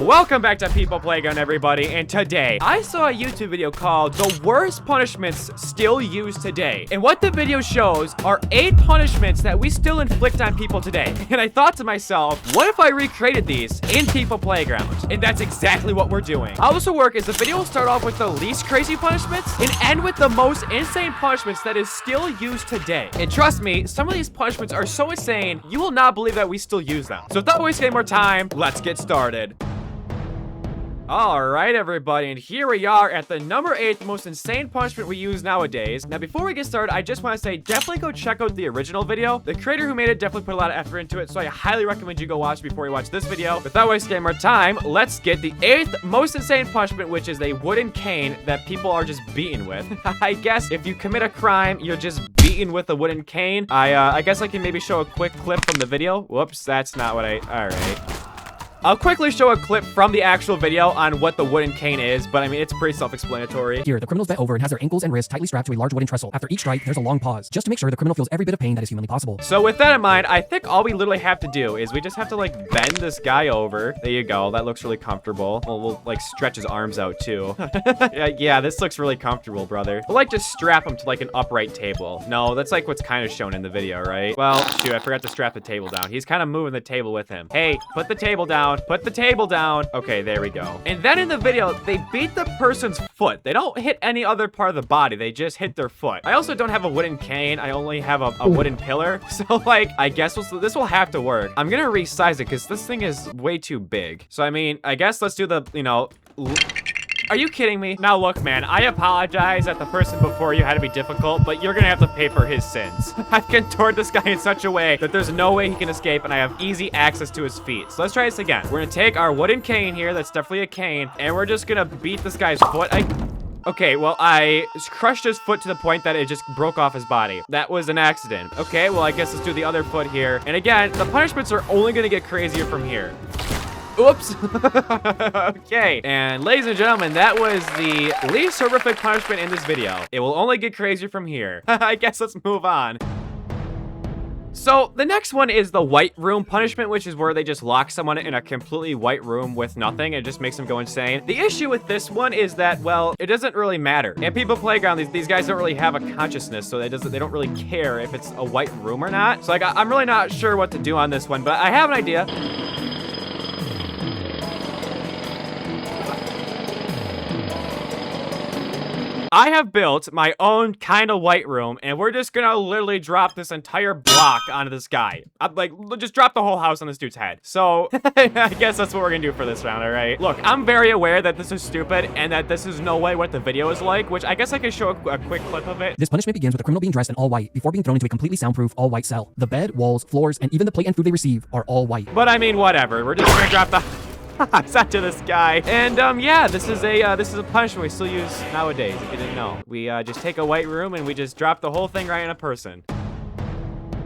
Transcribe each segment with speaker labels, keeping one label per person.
Speaker 1: Welcome back to People Playground, everybody, and today I saw a YouTube video called The Worst Punishments Still Used Today. And what the video shows are 8 punishments that we still inflict on people today. And I thought to myself, what if I recreated these in People Playground? And that's exactly what we're doing. How this will work is the video will start off with the least crazy punishments and end with the most insane punishments that is still used today. And trust me, some of these punishments are so insane, you will not believe that we still use them. So without wasting any more time, let's get started. All right, everybody, and here we are at the number 8 most insane punishment we use nowadays. Now, before we get started, I just want to say definitely go check out the original video. The creator who made it definitely put a lot of effort into it, so I highly recommend you go watch before you watch this video. Without wasting any more time, let's get the 8th most insane punishment, which is a wooden cane that people are just beaten with. I guess if you commit a crime, you're just beaten with a wooden cane. I guess I can maybe show a quick clip from the video. Whoops, that's not what all right. I'll quickly show a clip from the actual video on what the wooden cane is, but I mean, it's pretty self-explanatory.
Speaker 2: Here, the criminals bent over and has their ankles and wrists tightly strapped to a large wooden trestle. After each strike, there's a long pause, just to make sure the criminal feels every bit of pain that is humanly possible.
Speaker 1: So with that in mind, I think all we literally have to do is we just have to, like, bend this guy over. There you go. That looks really comfortable. We'll like, stretch his arms out, too. yeah, this looks really comfortable, brother. We'll, like, just strap him to, like, an upright table. No, that's, like, what's kind of shown in the video, right? Well, shoot, I forgot to strap the table down. He's kind of moving the table with him. Hey, put the table down. Put the table down. Okay, there we go. And then in the video, they beat the person's foot. They don't hit any other part of the body. They just hit their foot. I also don't have a wooden cane. I only have a wooden pillar. So, like, I guess this will have to work. I'm gonna resize it because this thing is way too big. So, I mean, I guess let's do the, you know... Are you kidding me? Now look, man, I apologize that the person before you had to be difficult, but you're gonna have to pay for his sins. I've contorted this guy in such a way that there's no way he can escape, and I have easy access to his feet. So let's try this again. We're gonna take our wooden cane here, that's definitely a cane, and we're just gonna beat this guy's foot. Okay, well, I crushed his foot to the point that it just broke off his body. That was an accident. Okay, well, I guess let's do the other foot here. And again, the punishments are only gonna get crazier from here. Oops. Okay, and ladies and gentlemen, that was the least horrific punishment in this video. It will only get crazier from here. I guess let's move on. So the next one is the white room punishment, which is where they just lock someone in a completely white room with nothing. It just makes them go insane. The issue with this one is that, well, it doesn't really matter. In People Playground, these guys don't really have a consciousness, so they don't really care if it's a white room or not. So like, I'm really not sure what to do on this one, but I have an idea. I have built my own kind of white room, and we're just gonna literally drop this entire block onto this guy. Like, just drop the whole house on this dude's head. So, I guess that's what we're gonna do for this round, all right? Look, I'm very aware that this is stupid, and that this is no way what the video is like, which I guess I can show a quick clip of it.
Speaker 2: This punishment begins with the criminal being dressed in all white before being thrown into a completely soundproof all-white cell. The bed, walls, floors, and even the plate and food they receive are all white.
Speaker 1: But I mean, whatever. We're just gonna drop the... Such to this guy. And yeah, this is a punishment we still use nowadays, if you didn't know. We just take a white room and we just drop the whole thing right in a person.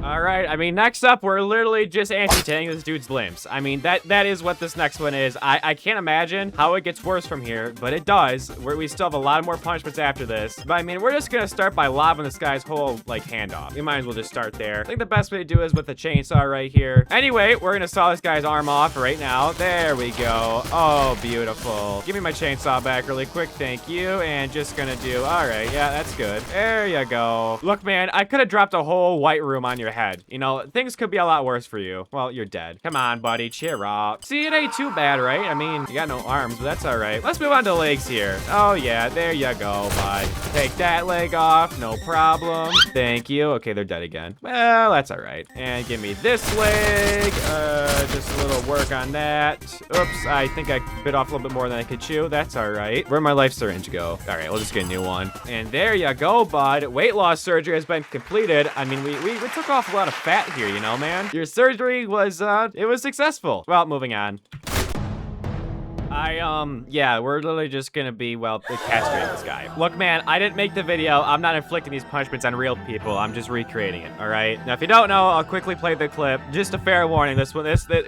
Speaker 1: All right, I mean, next up, we're literally just amputating this dude's limbs. I mean, that is what this next one is. I can't imagine how it gets worse from here, but it does. We still have a lot more punishments after this. But I mean, we're just gonna start by lobbing this guy's whole, like, hand off. We might as well just start there. I think the best way to do is with the chainsaw right here. Anyway, we're gonna saw this guy's arm off right now. There we go. Oh, beautiful. Give me my chainsaw back really quick, thank you. And just gonna do, all right, yeah, that's good. There you go. Look, man, I could have dropped a whole white room on your head. You know, things could be a lot worse for you. Well, you're dead. Come on, buddy, cheer up. See, it ain't too bad, right? I mean, you got no arms, but that's all right. Let's move on to legs here. Oh, yeah, there you go, bud. Take that leg off, no problem. Thank you. Okay, they're dead again. Well, that's all right. And give me this leg. Just a little work on that. Oops, I think I bit off a little bit more than I could chew. That's all right. Where'd my life syringe go? All right, we'll just get a new one. And there you go, bud. Weight loss surgery has been completed. I mean, we took off a lot of fat here, you know, man. Your surgery was, it was successful. Well, moving on. Yeah, we're literally just gonna be, well, castrating this guy. Look, man, I didn't make the video. I'm not inflicting these punishments on real people. I'm just recreating it, all right? Now, if you don't know, I'll quickly play the clip. Just a fair warning,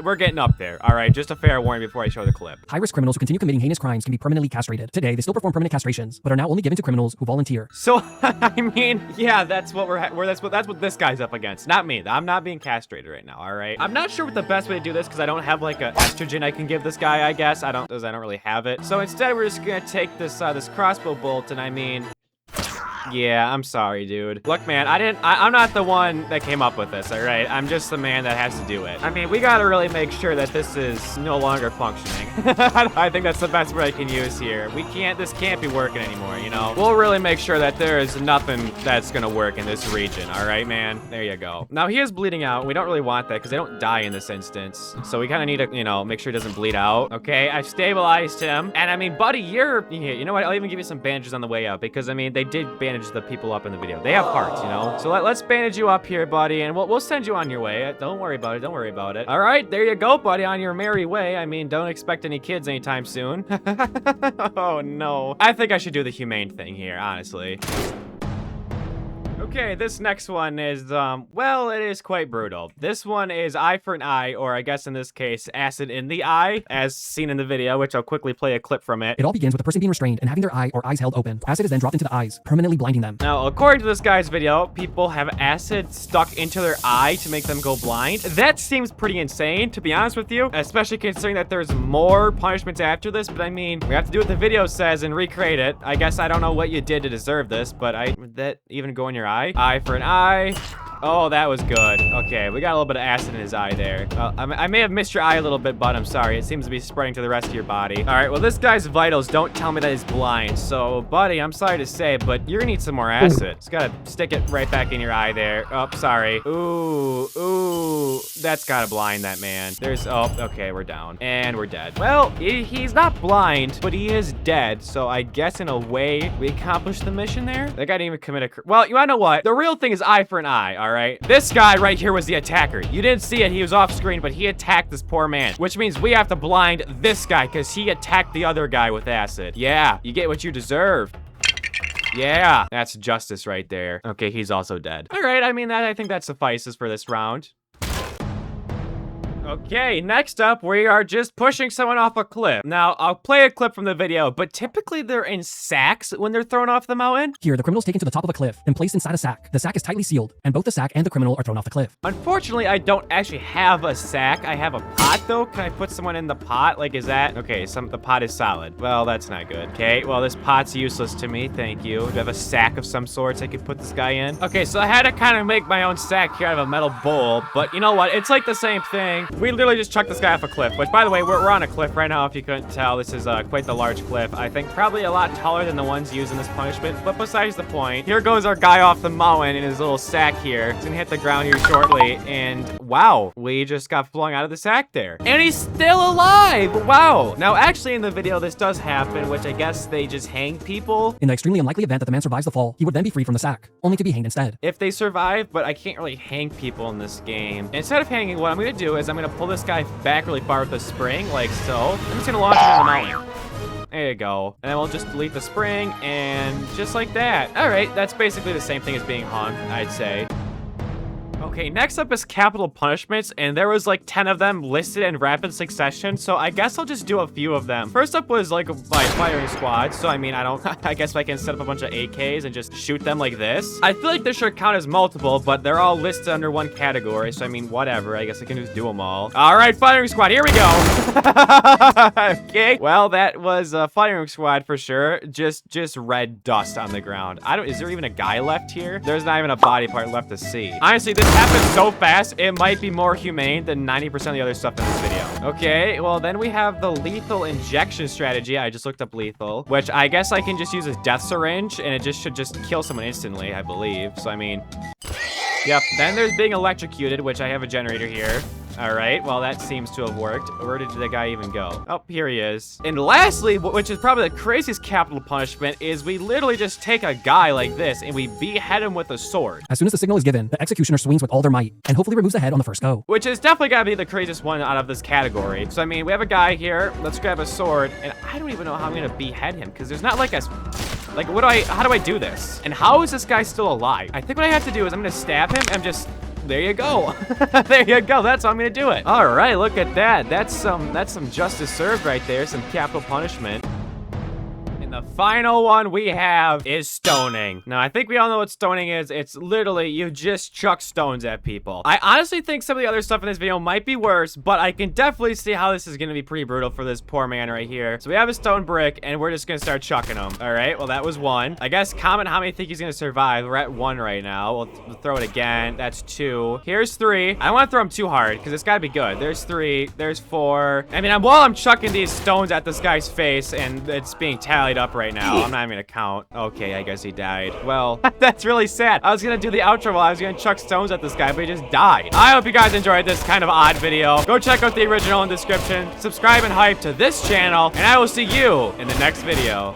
Speaker 1: we're getting up there, all right? Just a fair warning before I show the clip.
Speaker 2: High-risk criminals who continue committing heinous crimes can be permanently castrated. Today, they still perform permanent castrations, but are now only given to criminals who volunteer.
Speaker 1: So, I mean, yeah, that's what that's what this guy's up against. Not me. I'm not being castrated right now, all right? I'm not sure what the best way to do this because I don't have like a estrogen I can give this guy, I guess. I don't really have it. So instead, we're just gonna take this this crossbow bolt, and I mean, yeah, I'm sorry, dude. Look, man, I'm not the one that came up with this, all right? I'm just the man that has to do it. I mean, we gotta really make sure that this is no longer functioning. I think that's the best word I can use here. This can't be working anymore, you know? We'll really make sure that there is nothing that's gonna work in this region, all right, man? There you go. Now, he is bleeding out. We don't really want that because they don't die in this instance. So we kind of need to, you know, make sure he doesn't bleed out. Okay, I've stabilized him. And I mean, buddy, you know what? I'll even give you some bandages on the way out because, I mean, they did bandage the people up in the video. They have hearts, you know? So let's bandage you up here, buddy, and we'll send you on your way. Don't worry about it. Don't worry about it. All right, there you go, buddy, on your merry way. I mean, don't expect any kids anytime soon. Oh, no. I think I should do the humane thing here, honestly. Okay, this next one is, well, it is quite brutal. This one is eye for an eye, or I guess in this case, acid in the eye, as seen in the video, which I'll quickly play a clip from it.
Speaker 2: It all begins with the person being restrained and having their eye or eyes held open. Acid is then dropped into the eyes, permanently blinding them.
Speaker 1: Now, according to this guy's video, people have acid stuck into their eye to make them go blind. That seems pretty insane, to be honest with you, especially considering that there's more punishments after this, but I mean, we have to do what the video says and recreate it. I guess I don't know what you did to deserve this, but that even go in your eye? Eye for an eye. Oh, that was good. Okay, we got a little bit of acid in his eye there. I may have missed your eye a little bit, but I'm sorry. It seems to be spreading to the rest of your body. All right, well, this guy's vitals don't tell me that he's blind. So, buddy, I'm sorry to say, but you're gonna need some more acid. Just gotta stick it right back in your eye there. Oh, sorry. Ooh, that's gotta blind that man. Oh, okay, we're down. And we're dead. Well, he's not blind, but he is dead. So I guess in a way, we accomplished the mission there. That guy didn't even commit well, you wanna know what? The real thing is eye for an eye, all right? This guy right here was the attacker. You didn't see it, he was off screen, but he attacked this poor man, which means we have to blind this guy because he attacked the other guy with acid. Yeah, you get what you deserve. Yeah, that's justice right there. Okay, he's also dead. All right, I mean, I think that suffices for this round. Okay, next up, we are just pushing someone off a cliff. Now, I'll play a clip from the video, but typically they're in sacks when they're thrown off the mountain.
Speaker 2: Here, the criminal is taken to the top of a cliff and placed inside a sack. The sack is tightly sealed, and both the sack and the criminal are thrown off the cliff.
Speaker 1: Unfortunately, I don't actually have a sack. I have a pot, though. Can I put someone in the pot? Like, is that... Okay, the pot is solid. Well, that's not good. Okay, well, this pot's useless to me. Thank you. Do I have a sack of some sorts I could put this guy in? Okay, so I had to kind of make my own sack here out of a metal bowl, but you know what? It's like the same thing. We literally just chucked this guy off a cliff, which, by the way, we're on a cliff right now, if you couldn't tell. This is quite the large cliff. I think probably a lot taller than the ones used in this punishment, but besides the point. Here goes our guy off the mountain in his little sack here. He's gonna hit the ground here shortly, and wow, we just got flung out of the sack there. And he's still alive! Wow! Now, actually, in the video, this does happen, which I guess they just hang people.
Speaker 2: In the extremely unlikely event that the man survives the fall, he would then be freed from the sack, only to be hanged instead.
Speaker 1: If they survive, but I can't really hang people in this game. Instead of hanging, what I'm gonna do is I'm gonna pull this guy back really far with a spring, like so. I'm just gonna launch him in the mountain. There you go. And then we'll just delete the spring, and just like that. All right, that's basically the same thing as being hung, I'd say. Okay, next up is capital punishments, and there was like 10 of them listed in rapid succession, so I guess I'll just do a few of them. First up was like firing squad, so I mean, I guess I can set up a bunch of AKs and just shoot them like this. I feel like this should count as multiple, but they're all listed under one category, so I mean, whatever. I guess I can just do them all. All right, firing squad, here we go. Okay, well, that was a firing squad for sure. Just red dust on the ground. Is there even a guy left here? There's not even a body part left to see. Honestly, this happens so fast, it might be more humane than 90% of the other stuff in this video. Okay, well, then we have the lethal injection strategy. I just looked up lethal, which I guess I can just use a death syringe, and it should just kill someone instantly, I believe. So, I mean... Yep, then there's being electrocuted, which I have a generator here. All right, well, that seems to have worked. Where did the guy even go? Oh, here he is. And lastly, which is probably the craziest capital punishment, is we literally just take a guy like this and we behead him with a sword.
Speaker 2: As soon as the signal is given, the executioner swings with all their might and hopefully removes the head on the first go.
Speaker 1: Which is definitely gotta be the craziest one out of this category. So, I mean, we have a guy here. Let's grab a sword. And I don't even know how I'm gonna behead him because there's not like a... Like, how do I do this? And how is this guy still alive? I think what I have to do is I'm gonna stab him and just... There you go. There you go. That's how I'm gonna do it. All right, look at that. That's some justice served right there. Some capital punishment. The final one we have is stoning. Now, I think we all know what stoning is. It's literally you just chuck stones at people. I honestly think some of the other stuff in this video might be worse, but I can definitely see how this is going to be pretty brutal for this poor man right here. So we have a stone brick, and we're just going to start chucking them. All right, well, that was one. I guess comment how many think he's going to survive. We're at 1 right now. We'll throw it again. That's 2. Here's 3. I don't want to throw him too hard because it's got to be good. There's 3. There's 4. I mean, while I'm chucking these stones at this guy's face, and it's being tallied up right now. I'm not even gonna count. Okay, I guess he died. Well, that's really sad. I was gonna do the outro while I was gonna chuck stones at this guy, but he just died. I hope you guys enjoyed this kind of odd video. Go check out the original in the description. Subscribe and hype to this channel, and I will see you in the next video.